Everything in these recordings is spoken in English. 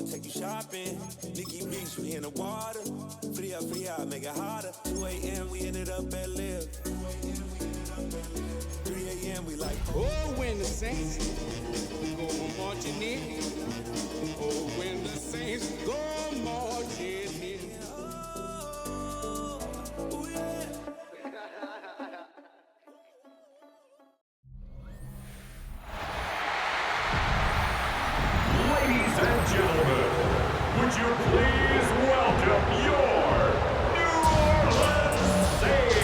take you shopping. Nikki Beach, we in the water. Free up, make it harder. 2 a.m. we ended up at Live. 3 a.m. we like. Oh, when the Saints go marching in. Oh, when the Saints go marching in. Oh, yeah. Ladies and gentlemen, would you please welcome your New Orleans Saints?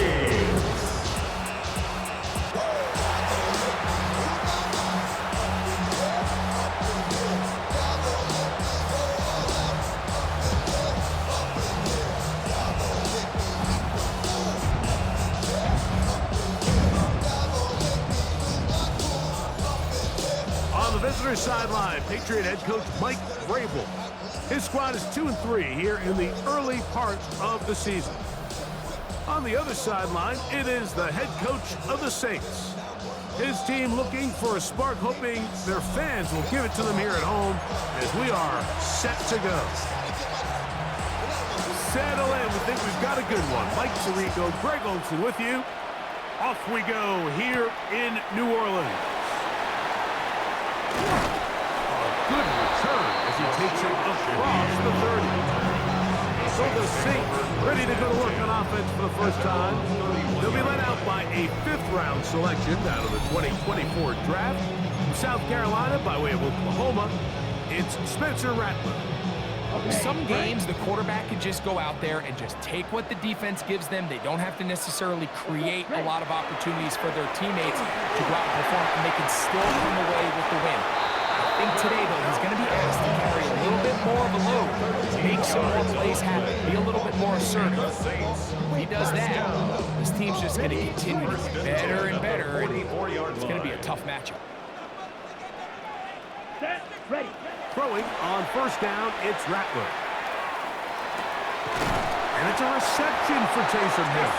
On the visitor sideline, Patriot head coach Mike Vrabel. His squad is 2-3 here in the early part of the season. On the other sideline, it is the head coach of the Saints. His team looking for a spark, hoping their fans will give it to them here at home as we are set to go. Settle in. We think we've got a good one. Mike Tirico, Greg Olsen with you. Off we go here in New Orleans. Good return as he takes it across the 30. So the Saints ready to go to work on offense for the first time. They'll be led out by a fifth-round selection out of the 2024 draft. From South Carolina by way of Oklahoma, it's Spencer Rattler. Some games, the quarterback can just go out there and just take what the defense gives them. They don't have to necessarily create a lot of opportunities for their teammates to go out and perform, and they can still come away with the win. I think today, though, he's going to be asked to carry a little bit more of a load, make some more plays happen, be a little bit more assertive. If he does that, this team's just going to continue to get better and better, and it's going to be a tough matchup. Set, ready. Throwing on first down, it's Rattler. And it's a reception for Taysom Hill.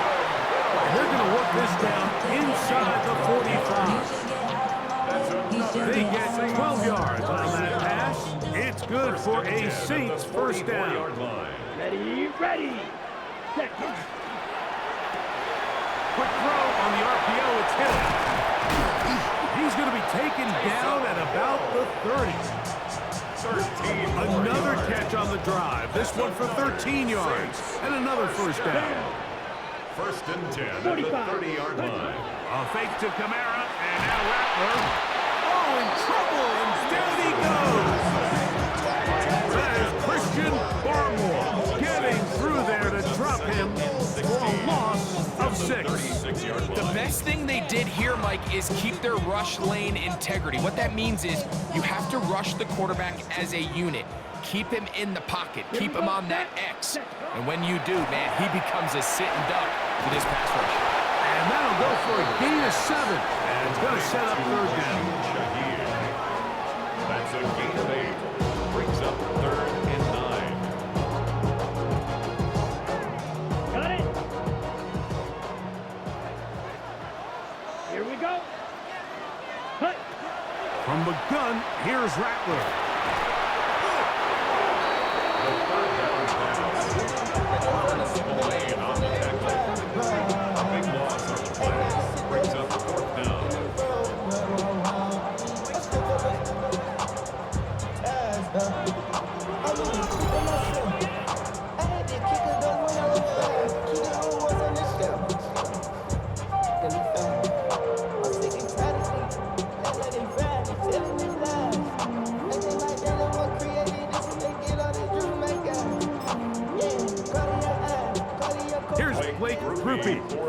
And they're going to work this down inside the 45. They get 12 yards on that pass. It's good for a Saints first down. Ready, ready. Second. Quick throw on the RPO, it's Hill. He's going to be taken down at about the 30. Another catch on the drive. This one for 13 yards. And another first down. First and 10 at the 30-yard line. A fake to Kamara, and now Rattler. Oh, in trouble, and down he goes. That is Christian Barmore getting through there to drop him for a loss of 6. The best thing they did here, Mike, is keep their rush lane integrity. What that means is you have to rush the quarterback as a unit. Keep him in the pocket. Keep him on that X. And when you do, man, he becomes a sitting duck for this pass rush. And that'll go for a gain of 7. And it's going to set up third down. That's a gain of 8. Brings up 3rd and 9. Got it. Here we go. Cut. From the gun, here's Rattler.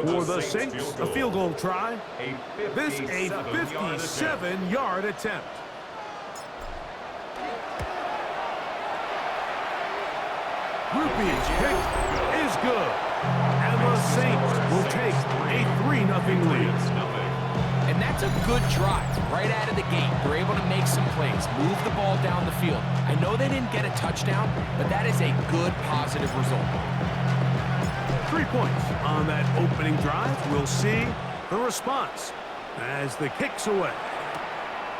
For the Saints, a field goal try. This a 57-yard attempt. Rupee's kick is good. And the Saints will take a 3-0 lead. And that's a good drive right out of the gate. They're able to make some plays, move the ball down the field. I know they didn't get a touchdown, but that is a good, positive result. 3 points on that opening drive. We'll see the response as the kick's away.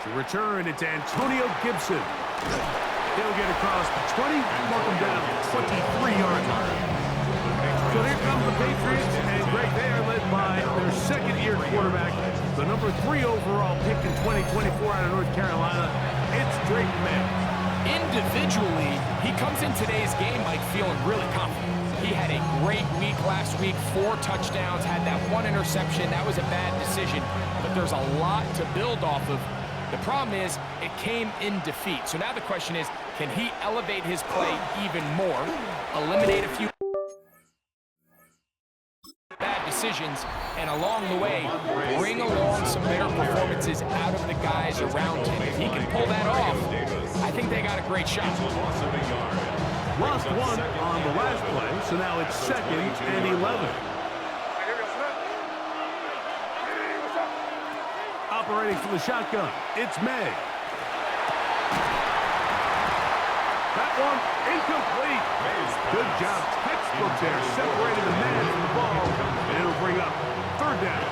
To return, it's Antonio Gibson. He'll get across the 20, mark him down at 23-yard line. So here come the Patriots, and Greg, they are led by their second-year quarterback, the number 3 overall pick in 2024 out of North Carolina. It's Drake May. Individually, he comes in today's game, Mike, feeling really confident. He had a great week last week, 4 touchdowns, had that 1 interception. That was a bad decision, but there's a lot to build off of. The problem is it came in defeat. So now the question is, can he elevate his play even more, eliminate a few bad decisions, and along the way, bring along some better performances out of the guys around him? If he can pull that off, I think they got a great shot. Lost 1 on the last play, so now it's 2nd and 11. Operating from the shotgun, it's May. That one incomplete. Good job, textbook there, separating the man from the ball, and it'll bring up 3rd down.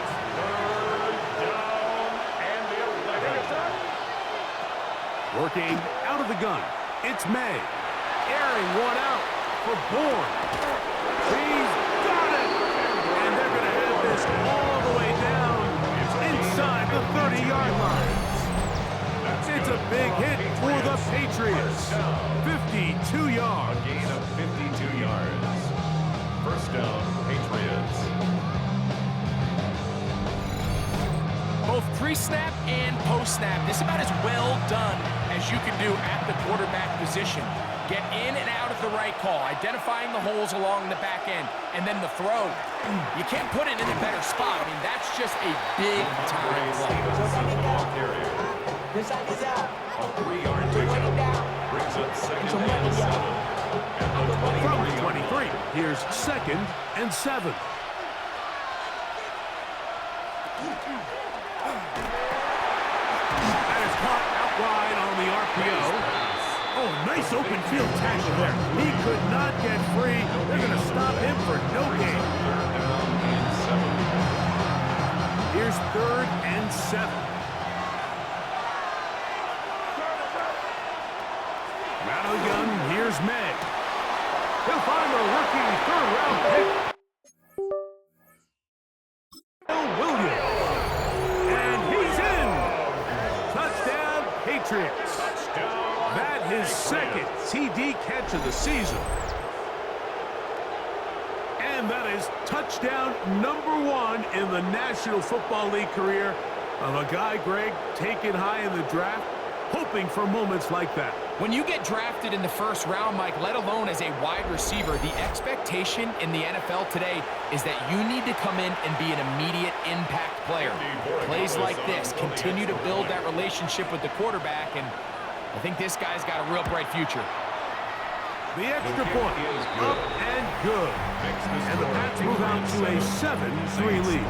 Working out of the gun, it's May. Airing one out for Bourne. He's got it! And they're going to have this all the way down inside the 30-yard line. It's a big hit for the Patriots. 52 yards. A gain of 52 yards. First down, Patriots. Both pre-snap and post-snap, this is about as well done as you can do at the quarterback position. Get in and out of the right call, identifying the holes along the back end, and then the throw. You can't put it in a better spot. I mean, that's just a big-time play. This side is out. A 3-yard pickup brings up 2nd and 7. From the 23, here's 2nd and 7. That is caught out wide on the RPO. Oh, nice open field tackle there. He could not get free. They're going to stop him for no gain. Here's 3rd and 7. Out of the gun, here's May. He'll find a rookie 3rd-round pick. Williams. And he's in. Touchdown, Patriots. That his 2nd TD catch of the season. And that is touchdown number 1 in the National Football League career of a guy, Greg, taken high in the draft, hoping for moments like that. When you get drafted in the 1st round, Mike, let alone as a wide receiver, the expectation in the NFL today is that you need to come in and be an immediate impact player. Plays like this continue to build that relationship with the quarterback, and I think this guy's got a real bright future. The extra point is up and good. And the Pats move out to a 7-3 lead.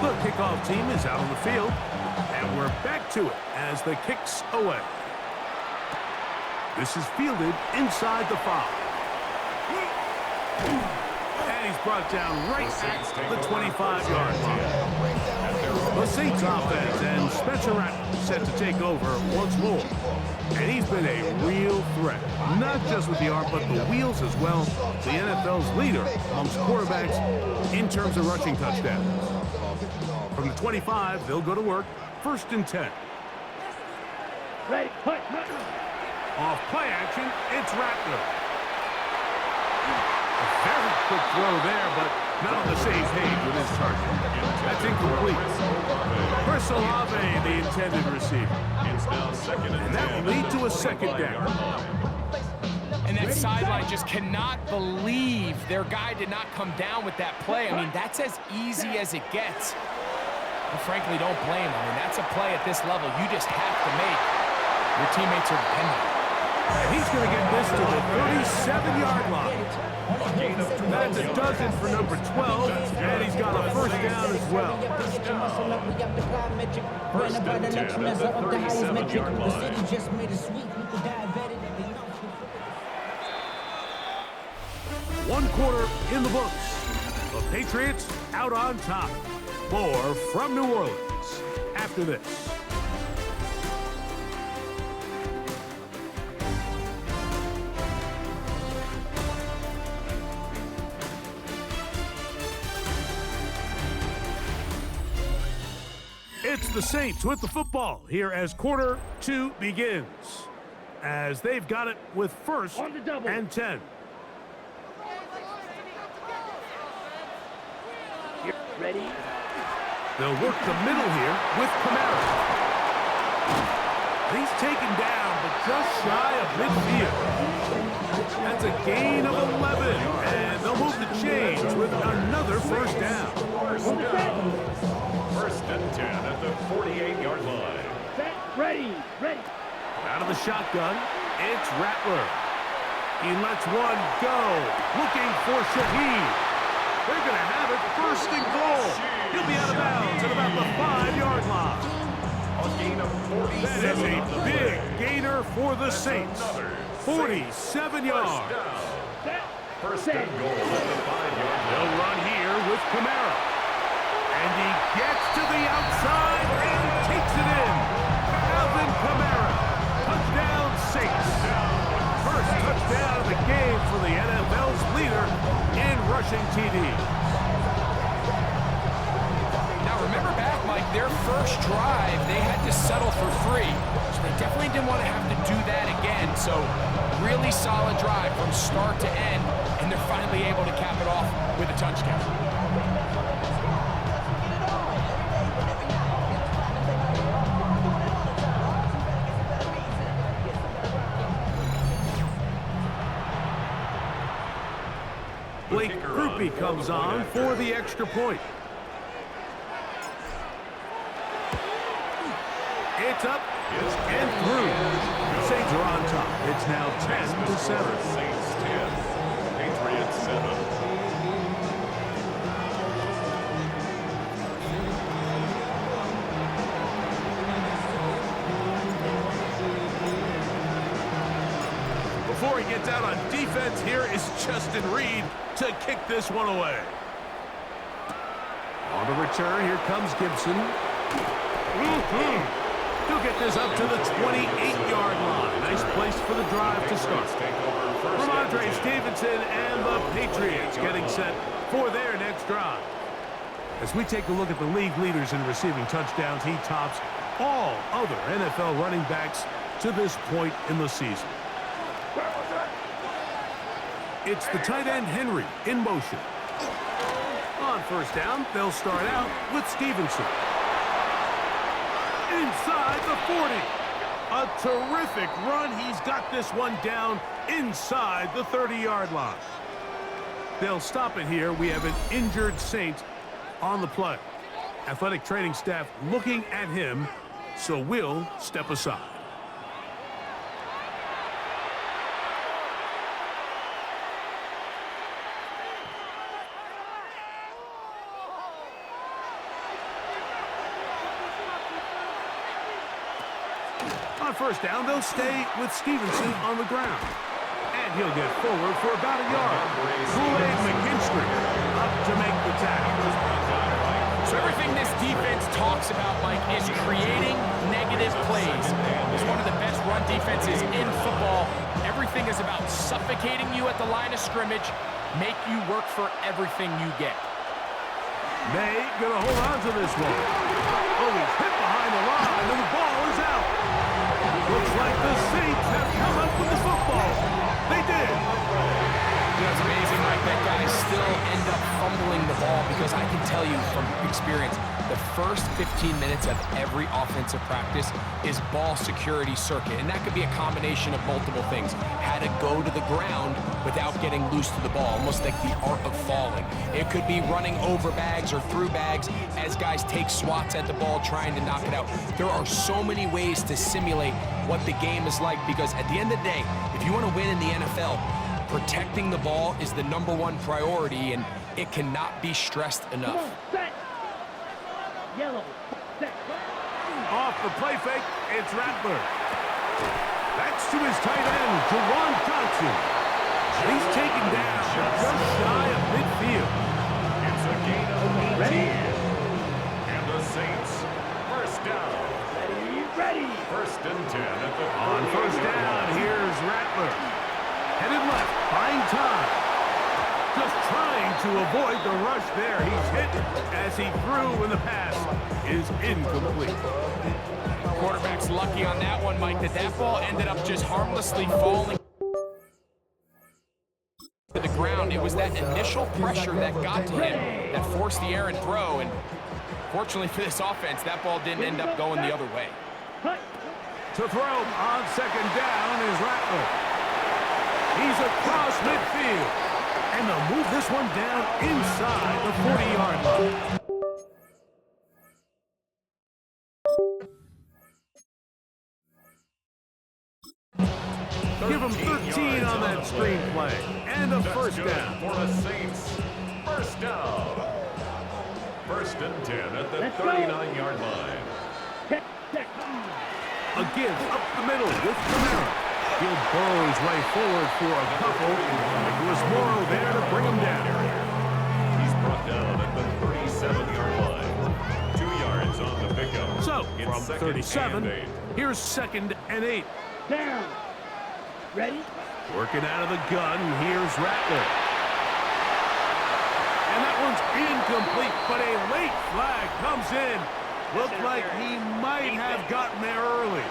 The kickoff team is out on the field, and we're back to it as the kick's away. This is fielded inside the 5. And he's brought down right at the 25-yard line. The Saints offense and Spencer Rattler set to take over once more. And he's been a real threat, not just with the arm, but the wheels as well. The NFL's leader amongst quarterbacks in terms of rushing touchdowns. From the 25, they'll go to work. 1st and 10. Ready, put. Off play action, it's Rattler. A very quick throw there, but not on the same page with his target. That's incomplete. Chris Olave, the intended receiver. And that will lead to a 2nd down. And that sideline just cannot believe their guy did not come down with that play. I mean, that's as easy as it gets. I frankly don't blame him. I mean, that's a play at this level you just have to make. Your teammates are dependent. And he's going to get this to the 37-yard line. That's a dozen for number 12, and he's got a 1st down as well. 1st and 10 at the 37-yard line. One quarter in the books. The Patriots out on top. More from New Orleans after this. It's the Saints with the football here as quarter 2 begins. As they've got it with first and 10. Ready? They'll work the middle here with Kamara. He's taken down, but just shy of midfield. That's a gain of 11, and they'll move the chains with another first down. First and 10 at the 48-yard line. Set. Ready. Ready. Out of the shotgun, it's Rattler. He lets one go, looking for Shaheed. They're going to have it first and goal. He'll be out of bounds at about the 5-yard line. A gain of 47. That is a big gainer for the Saints. 47 yards. First and goal at the 5-yard line. They'll run here with Kamara. And he gets to the outside and takes it in. Alvin Kamara. Touchdown, Saints. First touchdown of the game for the NFL's leader in rushing TDs. Now remember back, Mike, their first drive, they had to settle for 3. So they definitely didn't want to have to do that again. So really solid drive from start to end, and they're finally able to cap it off with a touchdown. Blake Grupe comes on for the extra point. It's up and through. Saints are on top. It's now 10-7. Saints 10, Patriots 7. Before he gets out on defense, here is Justin Reed to kick this one away. On the return, here comes Gibson. He'll get this up to the 28-yard line. Nice place for the drive to start. Ramondre Stevenson and the Patriots getting set for their next drive. As we take a look at the league leaders in receiving touchdowns, he tops all other NFL running backs to this point in the season. It's the tight end Henry in motion. On first down, they'll start out with Stevenson. Inside the 40. A terrific run. He's got this one down inside the 30-yard line. They'll stop it here. We have an injured Saint on the play. Athletic training staff looking at him, so we'll step aside. On first down, they'll stay with Stevenson on the ground. And he'll get forward for about a yard. Kool-Aid McKinstry up to make the tackle. So everything this defense talks about, Mike, is creating negative plays. It's one of the best run defenses in football. Everything is about suffocating you at the line of scrimmage, make you work for everything you get. May gonna hold on to this one. Oh, he's hit behind the line, and the ball is out. Looks like the Saints have come up with the football. They did. You know, it's amazing, Mike, that guys still end up fumbling the ball because I can tell you from experience, the first 15 minutes of every offensive practice is ball security circuit, and that could be a combination of multiple things. How to go to the ground without getting loose to the ball, almost like the art of falling. It could be running over bags or through bags as guys take swats at the ball trying to knock it out. There are so many ways to simulate what the game is like because at the end of the day, if you want to win in the NFL, protecting the ball is the #1 priority, and it cannot be stressed enough. Set. Yellow. Set. Off the play fake, it's Rattler. That's to his tight end, Jawan Johnson. He's taken down just shy of midfield. It's a gain of 8. And the Saints, first down. Ready. First and 10 at the On first down, here's Rattler. Headed left, buying time. Just trying to avoid the rush there. He's hit as he threw when the pass is incomplete. Quarterback's lucky on that one, Mike, that ball ended up just harmlessly falling to the ground. It was that initial pressure that got to him that forced the errant throw, and fortunately for this offense, that ball didn't end up going the other way. To throw on second down is Rattler. He's across midfield. And they'll move this one down inside the 40-yard line. Give him 13 on that screenplay. And a first down. For the Saints, first down. First and 10 at the 39-yard line. A give up the middle with Camara. He'll burrow his way forward for a couple. It was Morrow there to bring him down. He's brought down at the 37-yard line. 2 yards on the pickup. So, It's from second 37, and 8. here's 2nd and 8. Down. Ready. Working out of the gun, here's Rattler. And that one's incomplete, but a late flag comes in. Looked like he might have gotten there early.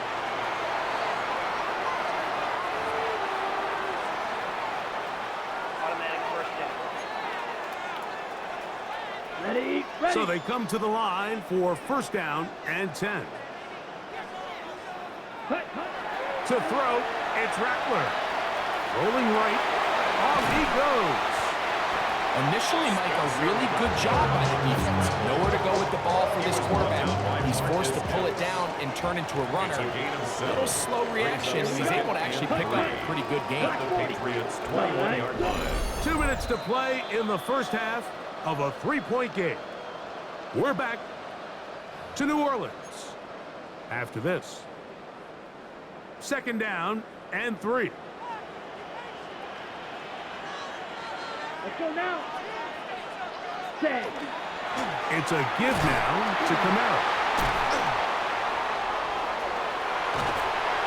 Ready. So they come to the line for first down and 10. To throw, it's Rattler. Rolling right, off he goes. Initially, Mike, a really good job by the defense. Nowhere to go with the ball for this quarterback. He's forced to pull it down and turn into a runner. A little slow reaction, and he's able to actually pick up a pretty good game. Patriots 21-yard line. 2 minutes to play in the first half of a 3-point game. We're back to New Orleans after this. 2nd down and 3. Let's go now. Set. It's a give now to Camara.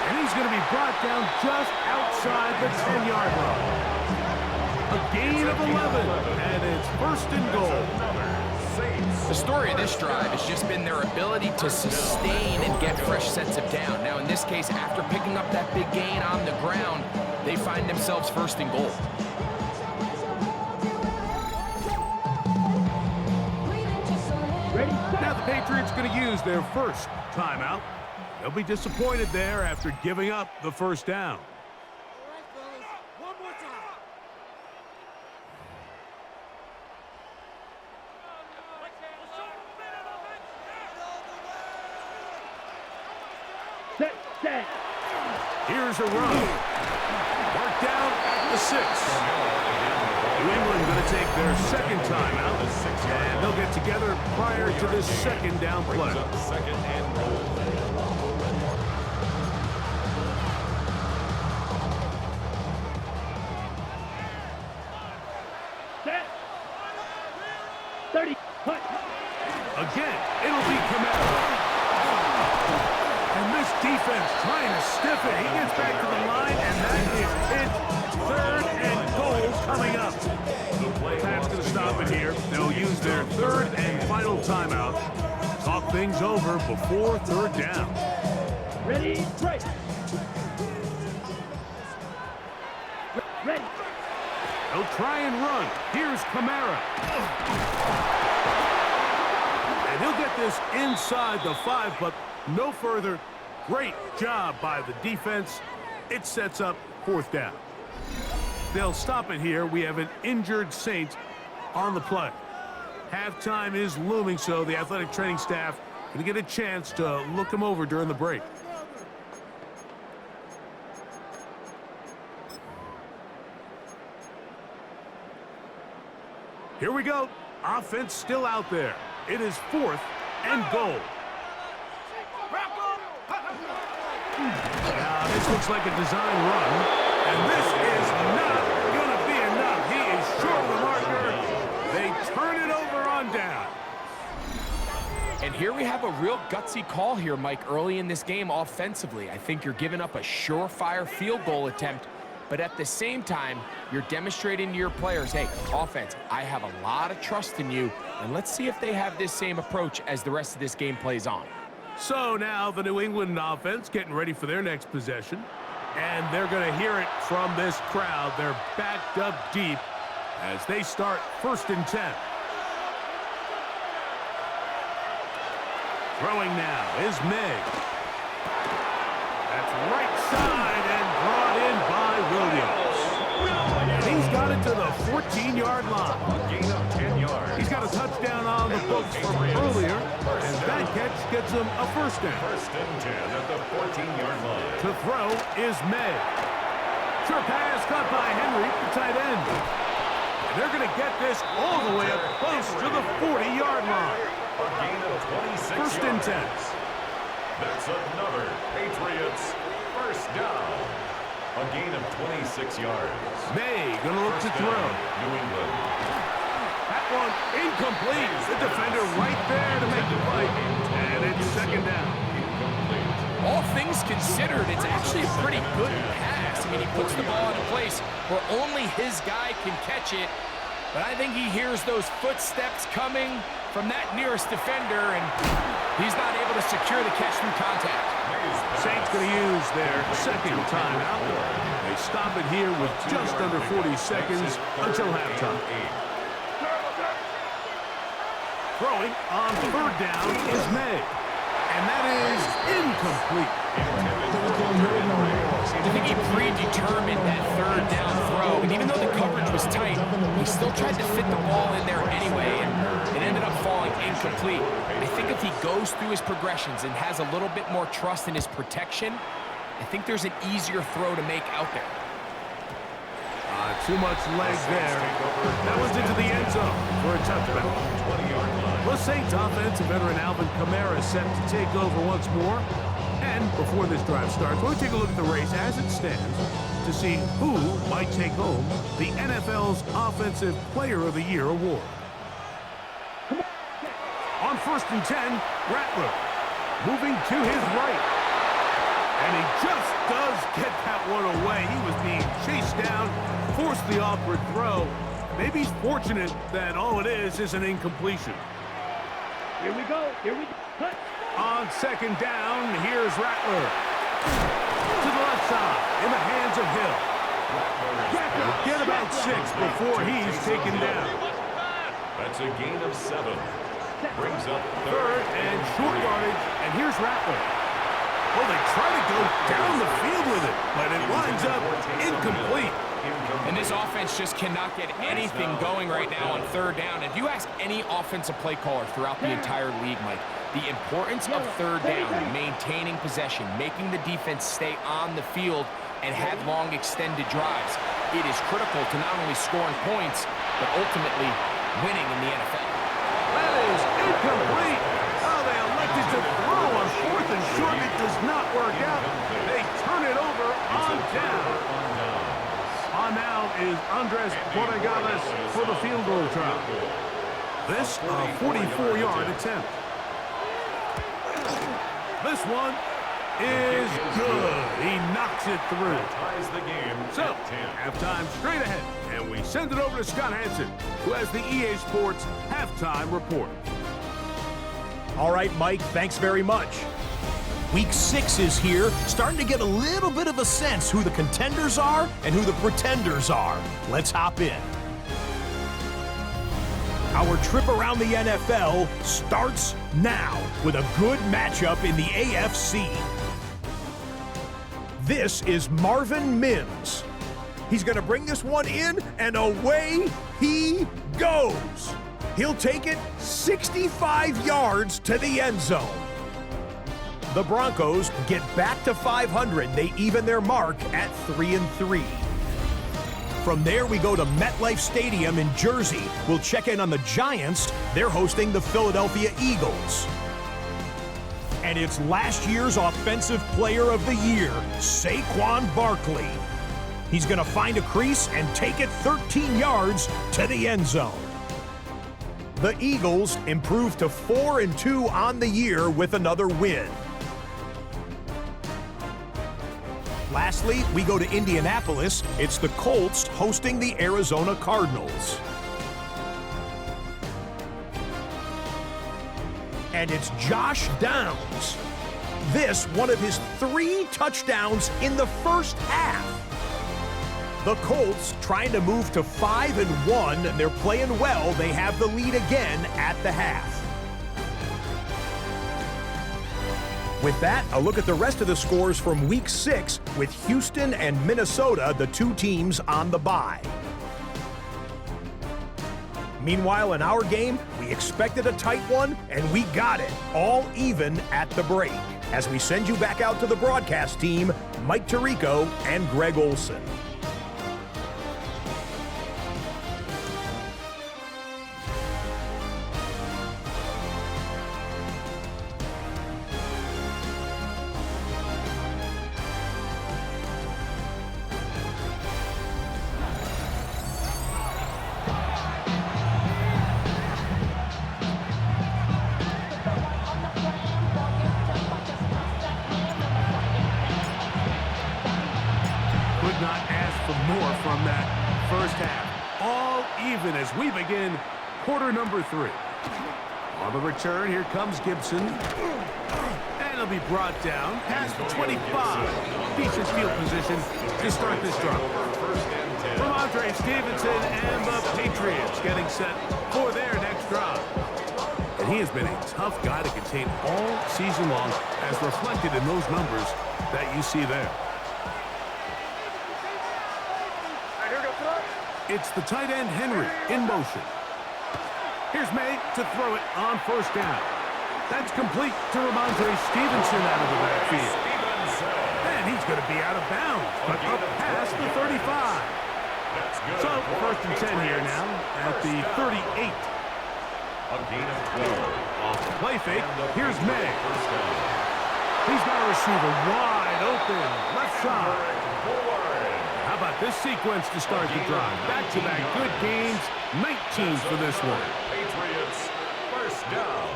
And he's going to be brought down just outside the 10-yard line. A gain of 11, and it's first and goal. The story of this drive has just been their ability to sustain and get fresh sets of down. Now, in this case, after picking up that big gain on the ground, they find themselves first and goal. Now the Patriots going to use their first timeout. They'll be disappointed there after giving up the first down. Set. Here's a run. Marked down at the 6. New England going to take their second timeout, and they'll get together prior to this second down play. Second and goal. Set. 30. Punt. Again, it'll be Camara. And this defense trying to stiff it. He gets back to the line, and that is it. 3rd and goal coming up. Pat's going to stop it here. They'll use their 3rd and final timeout. Talk things over before 3rd down. Ready. Right. Ready. They'll try and run. Here's Camara. And he'll get this inside the 5, but no further. Great job by the defense. It sets up 4th down. They'll stop it here. We have an injured Saint on the play. Halftime is looming, so the athletic training staff going to get a chance to look him over during the break. Here we go. Offense still out there. It is 4th and goal. Now, this looks like a design run, and this is not going to be enough. He is short of the marker. They turn it over on down. And here we have a real gutsy call here, Mike, early in this game offensively. I think you're giving up a surefire field goal attempt, but at the same time, you're demonstrating to your players, hey, offense, I have a lot of trust in you, and let's see if they have this same approach as the rest of this game plays on. So now the New England offense getting ready for their next possession, and they're going to hear it from this crowd. They're backed up deep as they start 1st and 10. Throwing now is Meg. That's right side and brought in by Williams. And he's got it to the 14-yard line. A gain of 10 yards. He's got a touchdown on the books from earlier, and that catch gets him a 1st down. 1st and 10 at the 14-yard line. To throw is Meg. Sure pass caught by Henry, the tight end. And they're going to get this all the way up close to the 40-yard line. A gain of 26 1st and 10. That's another Patriots 1st down. A gain of 26 yards. May going to look to throw. New England. That one incomplete. The defender right there to make the play. And it's 2nd down. All things considered, it's actually a pretty good pass. I mean, he puts the ball in a place where only his guy can catch it. But I think he hears those footsteps coming from that nearest defender, and he's not able to secure the catch through contact. Saints going to use their 2nd timeout. They stop it here with just under 40 seconds until halftime. Throwing on 3rd down is May. And that is incomplete. I think he predetermined that 3rd down throw, and even though the coverage was tight, he still tried to fit the ball in there anyway, and it ended up falling incomplete. I think if he goes through his progressions and has a little bit more trust in his protection, I think there's an easier throw to make out there. Too much leg there. That was into the end zone for a touchdown. 20-yard line. The Saints offense, veteran Alvin Kamara set to take over once more. And before this drive starts, we'll take a look at the race as it stands to see who might take home the NFL's Offensive Player of the Year award. On 1st and 10, Rattler moving to his right. And he just does get that one away. He was being chased down, forced the awkward throw. Maybe he's fortunate that all it is an incompletion. Here we go. Here we go. Cut. On 2nd down, here's Rattler. To the left side, in the hands of Hill. Get about 6 before he's taken down. That's a gain of 7. Brings up 3rd and short yardage, and here's Rattler. Well, they try to go down the field with it, but it winds up incomplete. And this offense just cannot get anything going right now on 3rd down. If you ask any offensive play caller throughout the entire league, Mike, the importance of 3rd down, maintaining possession, making the defense stay on the field and have long extended drives, it is critical to not only scoring points, but ultimately winning in the NFL. That is incomplete. Oh, they elected to throw on 4th and short. It does not work out. They turn it over on down. On now is Andres Borregales for the field goal try. This a 44-yard attempt. This one is good. He knocks it through. ties the game. So, halftime straight ahead, and we send it over to Scott Hansen, who has the EA Sports halftime report. All right, Mike, thanks very much. Week 6 is here, starting to get a little bit of a sense who the contenders are and who the pretenders are. Let's hop in. Our trip around the NFL starts now with a good matchup in the AFC. This is Marvin Mims. He's going to bring this one in, and away he goes. He'll take it 65 yards to the end zone. The Broncos get back to 500. They even their mark at 3-3. From there, we go to MetLife Stadium in Jersey. We'll check in on the Giants. They're hosting the Philadelphia Eagles. And it's last year's Offensive Player of the Year, Saquon Barkley. He's going to find a crease and take it 13 yards to the end zone. The Eagles improve to 4-2 on the year with another win. Lastly, we go to Indianapolis. It's the Colts hosting the Arizona Cardinals. And it's Josh Downs. This, one of his 3 touchdowns in the first half. The Colts trying to move to 5-1. They're playing well. They have the lead again at the half. With that, a look at the rest of the scores from Week 6 with Houston and Minnesota, the 2 teams on the bye. Meanwhile, in our game, we expected a tight one, and we got it, all even at the break. As we send you back out to the broadcast team, Mike Tirico and Greg Olson. Not ask for more from that first half. All even as we begin quarter number 3. On the return, here comes Gibson. And he'll be brought down past the 25. Decent field position to start this drive. Ramondre Stevenson and the Patriots getting set for their next drive. And he has been a tough guy to contain all season long, as reflected in those numbers that you see there. It's the tight end, Henry, in motion. Here's May to throw it on first down. That's complete to Ramondre Stevenson out of the backfield. And he's going to be out of bounds, but up past the 35. So, first and 10 here now at the 38. A gain of 12. Off the play fake, here's May. He's got a receiver wide open, left side. How about this sequence to start the drive? Back-to-back good games, 19 for this one. Patriots, first down.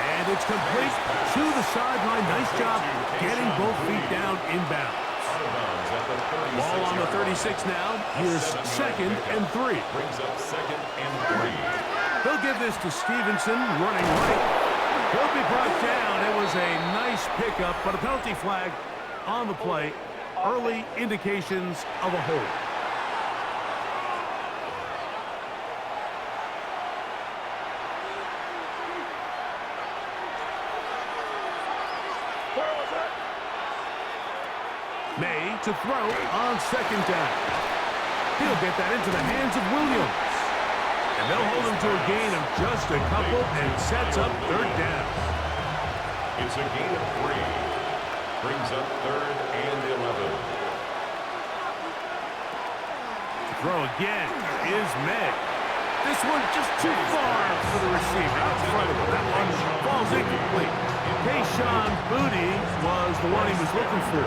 And it's complete to the sideline. Nice job getting both feet down inbounds. Ball on the 36 now. Here's 2nd and 3. Brings up 2nd and 3. They'll give this to Stevenson, running right. He'll be brought down. It was a nice pickup, but a penalty flag on the play. Early indications of a hold. May to throw on 2nd down. He'll get that into the hands of Williams. And they'll hold him to a gain of just a couple and sets up 3rd down. It's a gain of 3. Brings up 3rd and 11. Throw again is May. This one just too far for the receiver out in front of him. That one falls incomplete. Kayshon Boutte was the one he was looking for.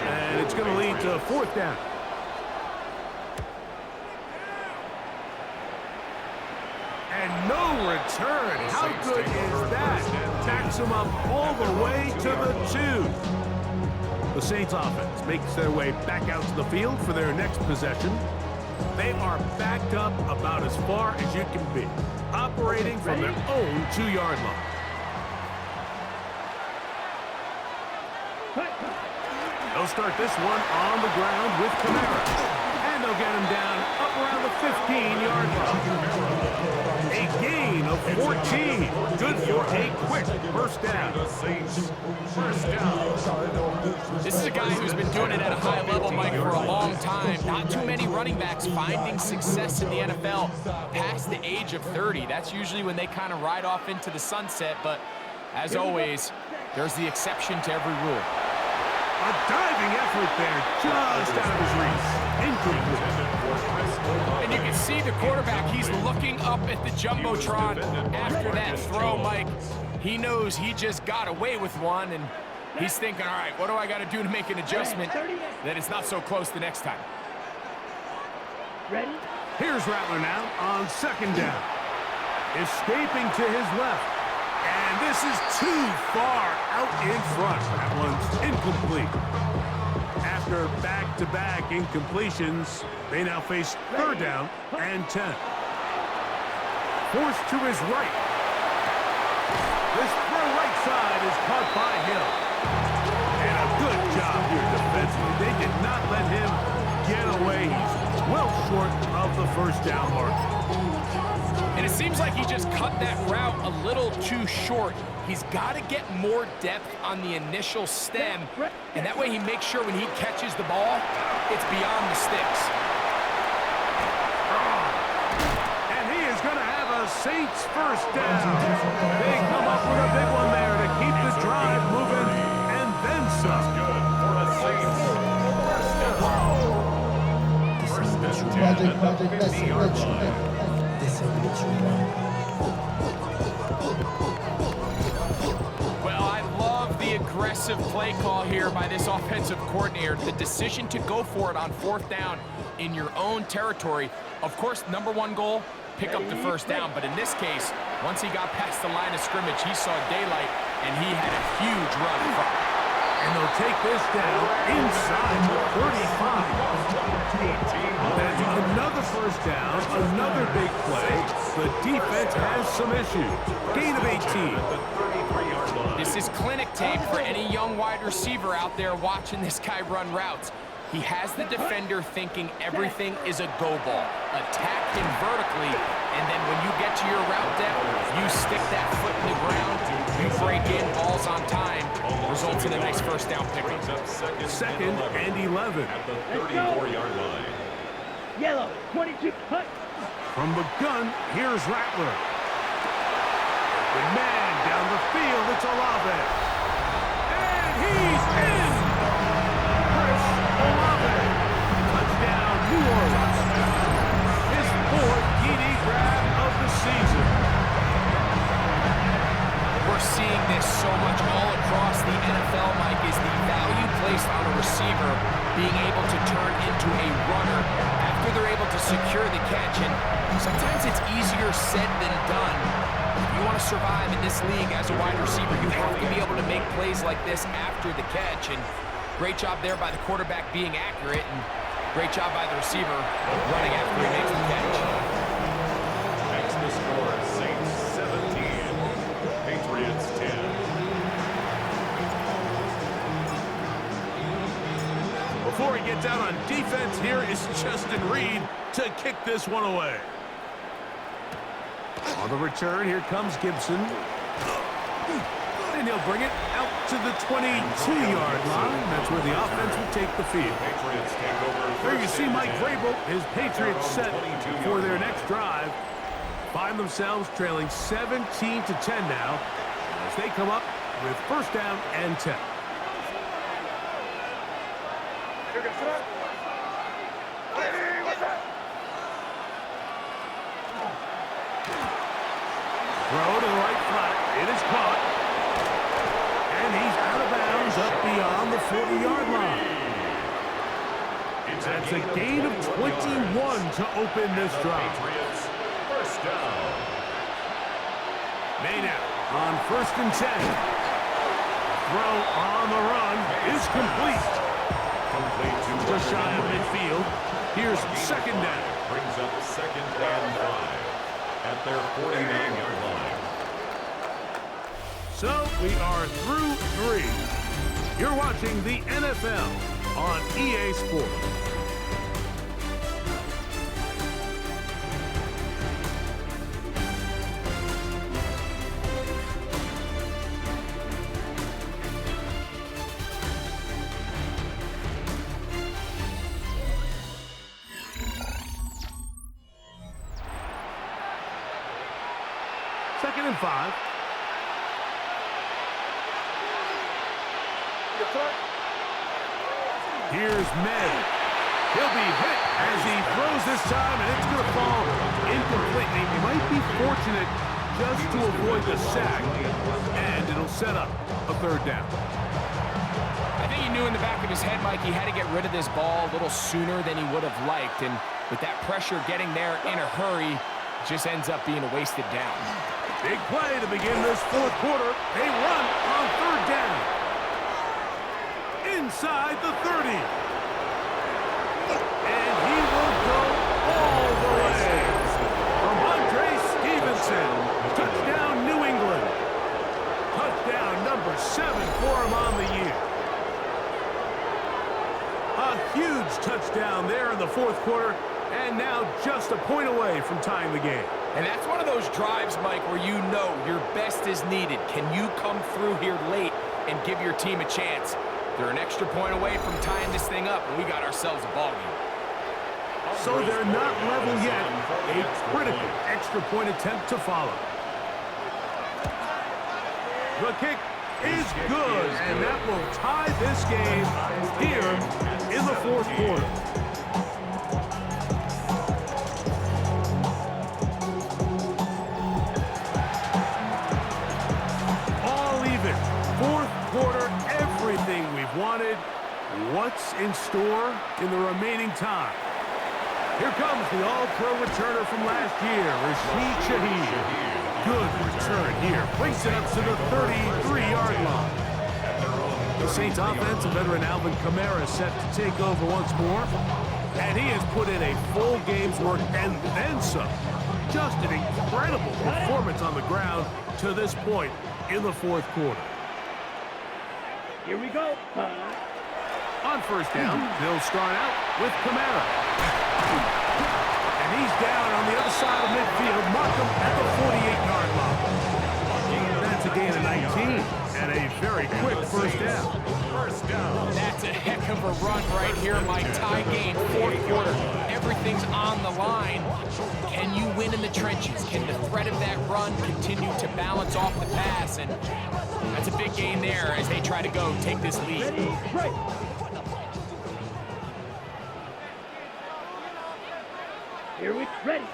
And it's going to lead to 4th down. And no return. How good is that? Backs him up all the way to the 2. The Saints offense makes their way back out to the field for their next possession. They are backed up about as far as you can be, operating from their own 2-yard line. They'll start this one on the ground with Kamara. And they'll get him down up around the 15-yard line. A gain of 14. Good for a quick first down. This is a guy who's been doing it at a high level, Mike, for a long time. Not too many running backs finding success in the NFL past the age of 30. That's usually when they kind of ride off into the sunset, but as always, there's the exception to every rule. A diving effort there, just out of his reach. Incomplete. And you can see the quarterback, he's looking up at the Jumbotron after that throw, Mike. He knows he just got away with one, and he's thinking, all right, what do I got to do to make an adjustment that it's not so close the next time? Ready? Here's Rattler now on second down. Escaping to his left. And this is too far out in front. That one's incomplete. After back-to-back incompletions, they now face third down and 10. Forced to his right. This throw right side is caught by Hill. And a good job here defensively. They did not let him get away. He's well short of the first down mark. And it seems like he just cut that route a little too short. He's got to get more depth on the initial stem, and that way he makes sure when he catches the ball, it's beyond the sticks. And he is going to have a Saints first down. They come up with a big one there to keep the drive moving, and then some. Good for the Saints. First and 10 at the 50-yard line. Well, I love the aggressive play call here by this offensive coordinator. The decision to go for it on fourth down in your own territory. Of course, number one goal, pick up the first down. But in this case, once he got past the line of scrimmage, he saw daylight, and he had a huge run from it. And they'll take this down inside the 35. That's another first down, another big play. The defense has some issues. Gain of 18. This is clinic tape for any young wide receiver out there watching this guy run routes. He has the defender thinking everything is a go ball. Attack him vertically, and then when you get to your route depth, you stick that foot in the ground, you break in, balls on time, results in a nice first down pickup. Second and 11. At the 34-yard line. Yellow, 22, cut. From the gun, here's Rattler. The man down the field, it's Olave. And he's in! Chris Olave. Touchdown, New Orleans. His fourth TD grab of the season. We're seeing this so much all across the NFL, Mike, is the value placed on a receiver being able to turn into a runner after they're able to secure the catch. And sometimes it's easier said than done. If you want to survive in this league as a wide receiver, you have to be able to make plays like this after the catch. And great job there by the quarterback being accurate, and great job by the receiver running after he makes the catch. Next the score, Saints 17, Patriots 10. Before he gets out on defense, here is Justin Reed to kick this one away. On the return, here comes Gibson. And he'll bring it out to the 22-yard line. That's where the offense will take the field. Patriots take over. There you see Mike Vrabel, his Patriots set for their next drive. Find themselves trailing 17-10 now as they come up with first down and 10. Throw to the right flat. It is caught. And he's out of bounds up beyond the 40-yard line. That's a gain of 21 to open this drive. Patriots first down. Maynard on first and 10. Throw on the run is complete. Just shy of midfield. Here's second down. Brings up second and 5 at their 49-yard line. So we are through 3. You're watching the NFL on EA Sports. Second and 5. Here's May. He'll be hit as he throws this time, and it's going to fall incomplete. He might be fortunate just to avoid the sack, and it'll set up a third down. I think he knew in the back of his head, Mike, he had to get rid of this ball a little sooner than he would have liked. And with that pressure getting there in a hurry, just ends up being a wasted down. Big play to begin this fourth quarter. They run on third down. Inside the 30. And he will go all the way. From Andre Stevenson. Touchdown, New England. Touchdown number 7 for him on the year. A huge touchdown there in the fourth quarter, and now just a point away from tying the game. And that's one of those drives, Mike, where you know your best is needed. Can you come through here late and give your team a chance? They're an extra point away from tying this thing up, and we got ourselves a ball game. So they're not level yet. A critical extra point attempt to follow. The kick is good, and that will tie this game here in the fourth quarter. All even. Fourth quarter, everything we've wanted. What's in store in the remaining time? Here comes the all-pro returner from last year, Rashid Shaheed. Good return here. Brings it up to the 33-yard line. The Saints offense, veteran Alvin Kamara set to take over once more. And he has put in a full game's work and then some. Just an incredible performance on the ground to this point in the fourth quarter. Here we go. On first down, they'll start out with Kamara. And he's down on the other side of midfield. Mark him at the 48-yard line. That's a gain of 19 and a very quick first down. That's a heck of a run right here, Mike. Tie game, fourth quarter. Everything's on the line. Can you win in the trenches? Can the threat of that run continue to balance off the pass? And that's a big gain there as they try to go take this lead. Ready, right. Here we ready.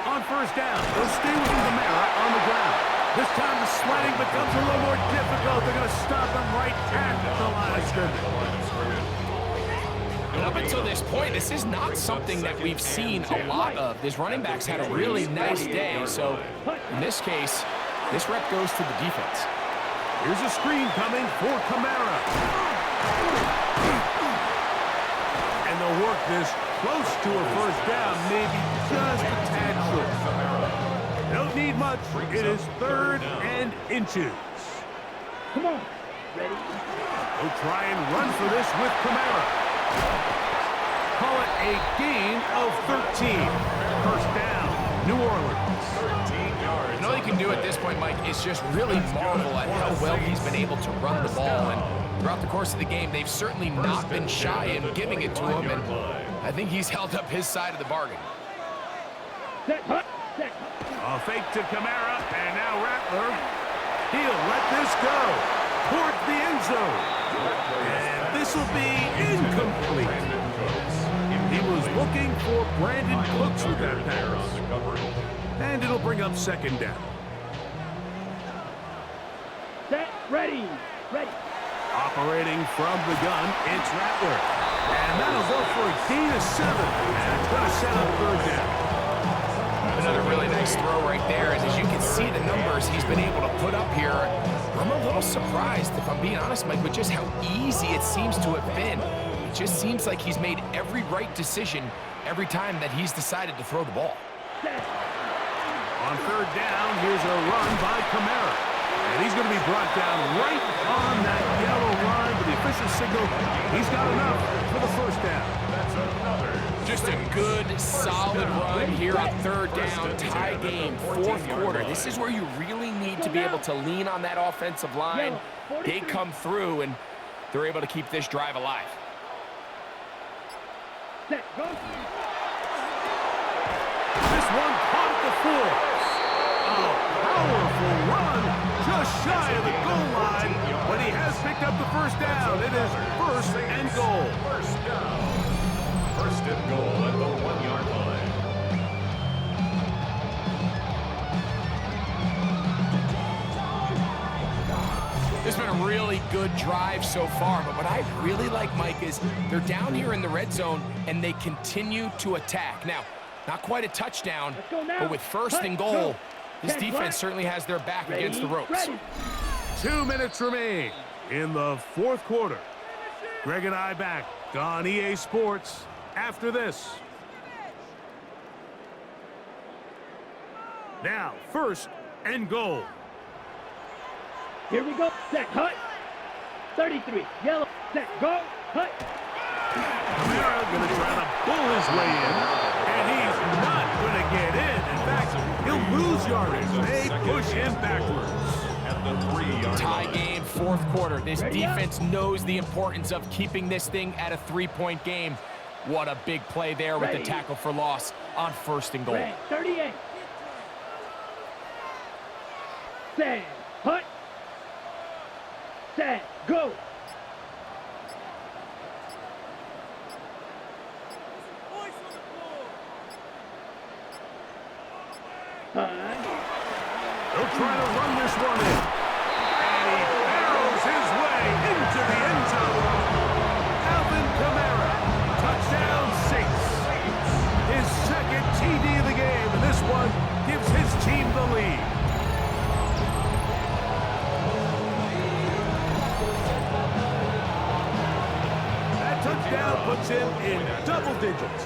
On first down, they'll stay with Kamara on the ground. This time the sledding becomes a little more difficult. They're going to stop him right at the line of scrimmage. And up until this point, this is not something that we've seen a lot of. These running backs had a really nice day. So in this case, this rep goes to the defense. Here's a screen coming for Kamara. And they'll work this close to a first down, maybe just a tad short. Don't need much. It is 3rd and inches. Come on. Ready. They'll try and run for this with Kamara. Call it a gain of 13. First down, New Orleans. 13 yards. And all you can do at this point, Mike, is just really marvel at how well he's been able to run the ball. And throughout the course of the game, they've certainly not been shy in giving it to him. And I think he's held up his side of the bargain. Set, hut, set. A fake to Kamara, and now Rattler. He'll let this go towards the end zone. And this will be incomplete. He was looking for Brandon Cooks with that pass. And it'll bring up second down. Set, ready, ready. Operating from the gun, it's Rattler. And that'll go for a gain of 7. And it's going to set up third down. Another really nice throw right there. And as you can see the numbers he's been able to put up here, I'm a little surprised, if I'm being honest, Mike, with just how easy it seems to have been. It just seems like he's made every right decision every time that he's decided to throw the ball. On third down, here's a run by Kamara. And he's going to be brought down right on that yellow line with the official signal. He's got enough for the first down. That's another. Just a good, solid run here on third down, tie game, fourth quarter. This is where you really need to be able to lean on that offensive line. They come through, and they're able to keep this drive alive. Set, go. This one caught the force. A powerful run just shy of the goal line, but he has picked up the first down. It is 1st and goal. First down. 1st and goal at the 1-yard line. This has been a really good good drive so far, but what I really like, Mike, is they're down here in the red zone, and they continue to attack. Now, not quite a touchdown, but with first and goal, this defense certainly has their back against the ropes. 2 minutes remain in the fourth quarter. Greg and I back on EA Sports after this. Now, first and goal. Here we go. Set, hut. 33. Yellow. Set, go. Hut. Camara going to try to pull his way in, and he's not going to get in. In fact, he'll lose yardage. They push him backwards. At the 3-yard Tie line. game, fourth quarter. This defense knows the importance of keeping this thing at a 3-point game. What a big play there with the tackle for loss on first and goal. Red, 38. Set, hut. Set, go. They'll try to run this one in. And he barrels his way into the end zone. Alvin Kamara, touchdown Saints. His second TD of the game, and this one gives his team the lead. That touchdown puts him in double digits.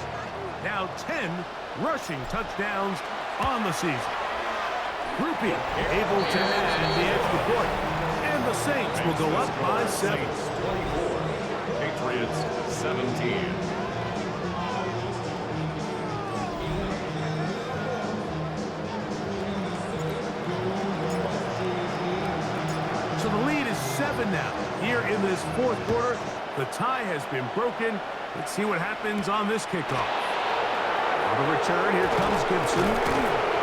Now 10 rushing touchdowns on the season. Groupie able to add the extra point. And the Saints will go up by 7. Saints 24, Patriots 17. So the lead is 7 now. Here in this fourth quarter, the tie has been broken. Let's see what happens on this kickoff. On the return, here comes Gibson.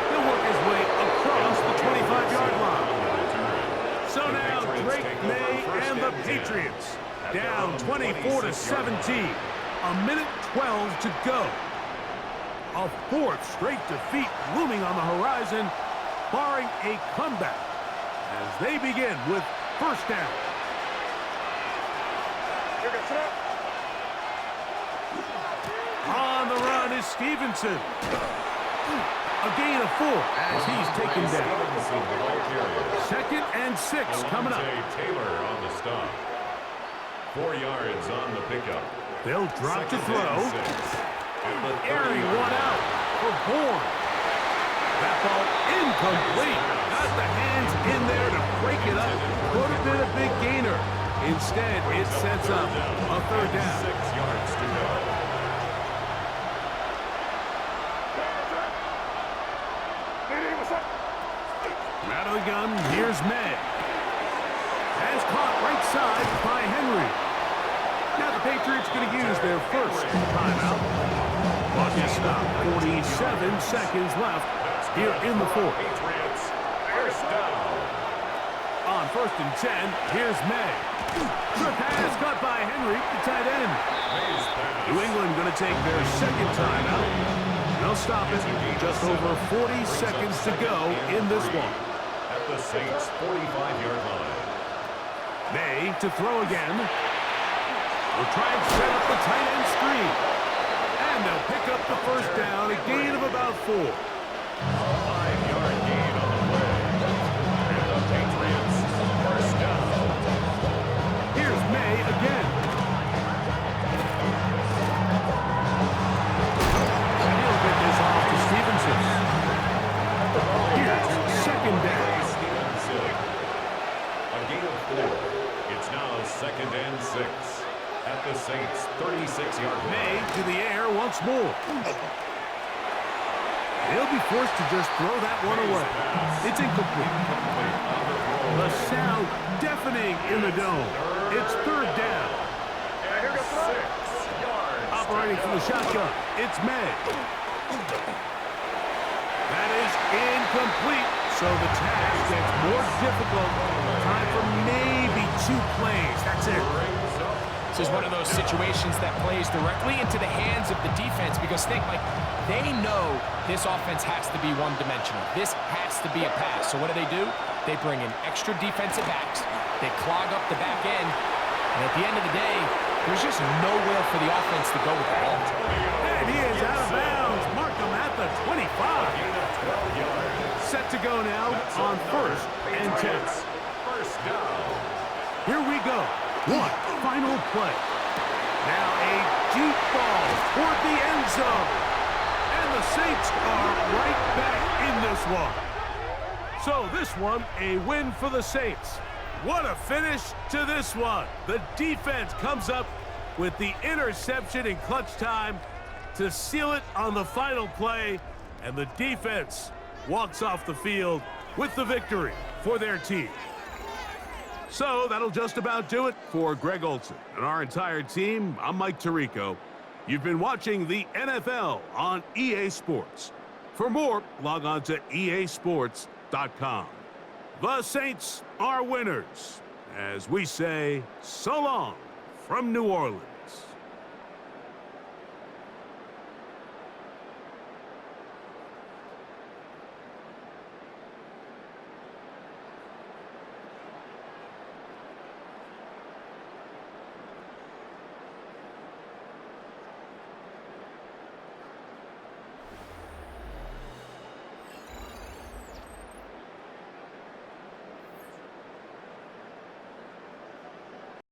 He'll work his way across the 25-yard line. So now Drake May and the Patriots down 24-17. A minute 12 to go. A fourth straight defeat looming on the horizon, barring a comeback as they begin with first down. On the run is Stevenson. A gain of 4 as he's taken down. Second and 6 coming up. Taylor on the stop. 4 yards on the pickup. They'll drop to throw. Airing one out for Bourne. That ball incomplete. Got the hands in there to break it up. Could have been a big gainer. Instead, it sets up a third down. 6 yards to go. Out of the gun, here's May. Hands caught right side by Henry. Now the Patriots going to use their first timeout. Clock is stopped. 47 seconds left here in the fourth. Patriots first down. On first and 10, here's May. The pass caught by Henry, the tight end. New England going to take their second timeout. They'll stop it. Just over 40 seconds to go in this one. At the Saints' 45-yard line. May to throw again. Will try and set up the tight end screen. And they'll pick up the first down, a gain of about 4. 5-yard gain on the play. And the Patriots first down. Here's May again. And he'll get this off to Stevenson. Here's second down. A gain of 4. It's now second and 6. At the Saints' 36-yard line. May to the air once more. He'll be forced to just throw that one away. It's incomplete. The sound deafening in the dome. It's third down. Operating from the shotgun, it's May. That is incomplete. So the task gets more difficult. Time for maybe 2 plays. That's it. This is one of those situations that plays directly into the hands of the defense because think, like, they know this offense has to be one-dimensional. This has to be a pass. So what do? They bring in extra defensive backs. They clog up the back end. And at the end of the day, there's just nowhere for the offense to go with the ball. And he is out of bounds. Mark him at the 25. Set to go now on 1st and 10. First down. Here we go. One final play. Now a deep ball toward the end zone. And the Saints are right back in this one. So this one, a win for the Saints. What a finish to this one. The defense comes up with the interception in clutch time to seal it on the final play. And the defense walks off the field with the victory for their team. So that'll just about do it for Greg Olson and our entire team. I'm Mike Tirico. You've been watching the NFL on EA Sports. For more, log on to easports.com. The Saints are winners, as we say so long from New Orleans.